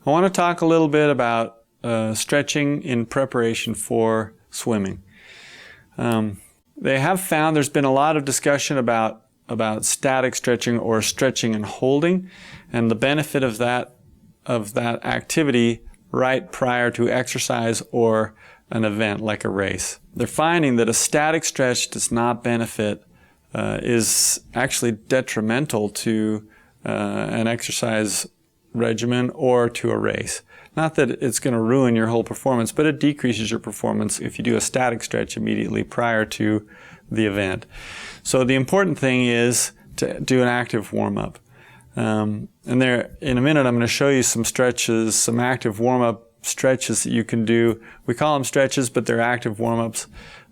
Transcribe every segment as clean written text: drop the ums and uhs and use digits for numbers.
I want to talk a little bit about stretching in preparation for swimming. They have found there's been a lot of discussion about static stretching or stretching and holding, and the benefit of that activity right prior to exercise or an event like a race. They're finding that a static stretch does not benefit, is actually detrimental to an exercise regimen or to a race. Not that it's going to ruin your whole performance, but it decreases your performance if you do a static stretch immediately prior to the event. So the important thing is to do an active warm-up. And there, in a minute, I'm going to show you some stretches, some active warm-up stretches that you can do. We call them stretches, but they're active warm-ups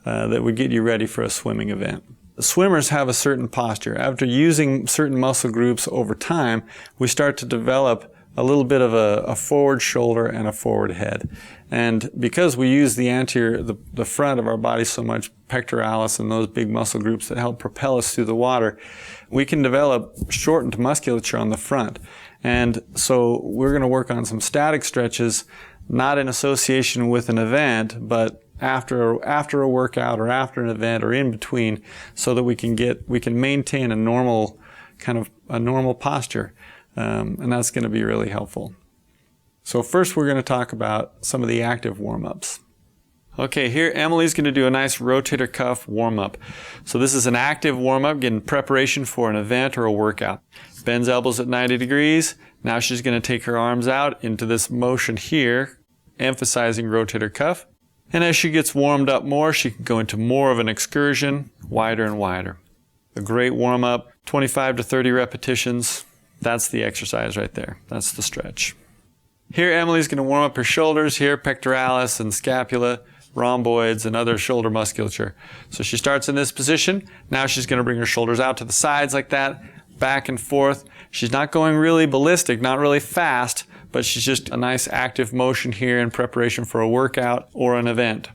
that would get you ready for a swimming event. Swimmers have a certain posture. After using certain muscle groups over time, we start to develop a little bit of a forward shoulder and a forward head. And because we use the front of our body so much, pectoralis and those big muscle groups that help propel us through the water, we can develop shortened musculature on the front. And so we're going to work on some static stretches, not in association with an event, but after a workout or after an event or in between, so that we can maintain a normal posture. And that's going to be really helpful. So first we're going to talk about some of the active warm-ups. Okay, here Emily's going to do a nice rotator cuff warm-up. So this is an active warm-up, getting preparation for an event or a workout. Bends elbows at 90 degrees. Now she's going to take her arms out into this motion here, emphasizing rotator cuff. And as she gets warmed up more, she can go into more of an excursion, wider and wider. A great warm-up, 25 to 30 repetitions. That's the exercise right there. That's the stretch. Here Emily's going to warm up her shoulders here, pectoralis and scapula, rhomboids and other shoulder musculature. So she starts in this position. Now she's going to bring her shoulders out to the sides like that, back and forth. She's not going really ballistic, not really fast, but she's just a nice active motion here in preparation for a workout or an event.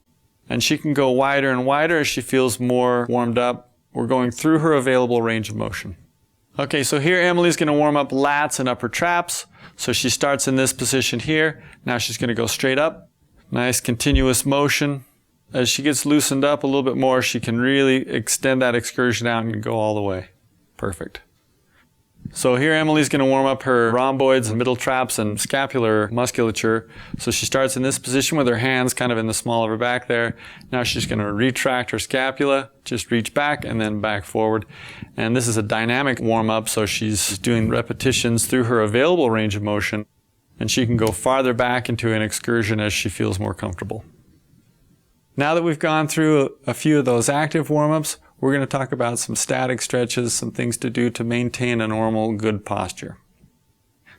And she can go wider and wider as she feels more warmed up. We're going through her available range of motion. Okay, so here Emily's going to warm up lats and upper traps. So she starts in this position here. Now she's going to go straight up. Nice continuous motion. As she gets loosened up a little bit more, she can really extend that excursion out and go all the way. Perfect. So here Emily's going to warm up her rhomboids and middle traps and scapular musculature. So she starts in this position with her hands kind of in the small of her back there. Now she's going to retract her scapula, just reach back and then back forward. And this is a dynamic warm-up, so she's doing repetitions through her available range of motion. And she can go farther back into an excursion as she feels more comfortable. Now that we've gone through a few of those active warm-ups, we're going to talk about some static stretches, some things to do to maintain a normal, good posture.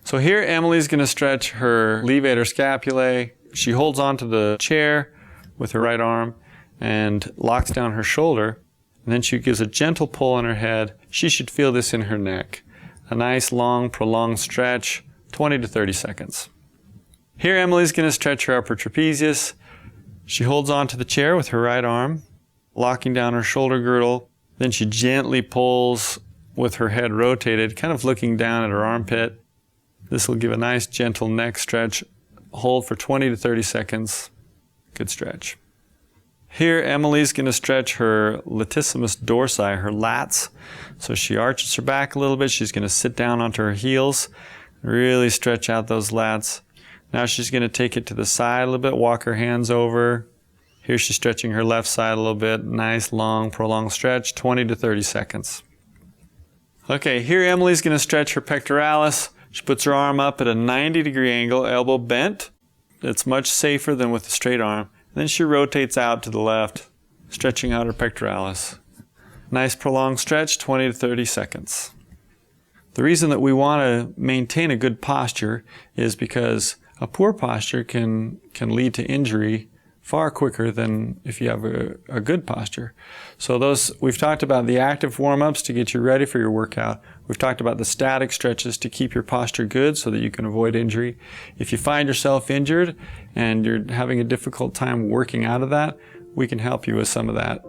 So here Emily's going to stretch her levator scapulae. She holds onto the chair with her right arm and locks down her shoulder. And then she gives a gentle pull on her head. She should feel this in her neck. A nice, long, prolonged stretch, 20 to 30 seconds. Here Emily's going to stretch her upper trapezius. She holds onto the chair with her right arm, locking down her shoulder girdle. Then she gently pulls with her head rotated, kind of looking down at her armpit. This will give a nice gentle neck stretch. Hold for 20 to 30 seconds. Good stretch. Here Emily's going to stretch her latissimus dorsi, her lats. So she arches her back a little bit. She's going to sit down onto her heels, really stretch out those lats. Now she's going to take it to the side a little bit, walk her hands over. Here she's stretching her left side a little bit. Nice, long, prolonged stretch, 20 to 30 seconds. Okay, here Emily's going to stretch her pectoralis. She puts her arm up at a 90-degree angle, elbow bent. It's much safer than with a straight arm. Then she rotates out to the left, stretching out her pectoralis. Nice, prolonged stretch, 20 to 30 seconds. The reason that we want to maintain a good posture is because a poor posture can lead to injury far quicker than if you have a good posture. So we've talked about the active warm-ups to get you ready for your workout. We've talked about the static stretches to keep your posture good so that you can avoid injury. If you find yourself injured and you're having a difficult time working out of that, we can help you with some of that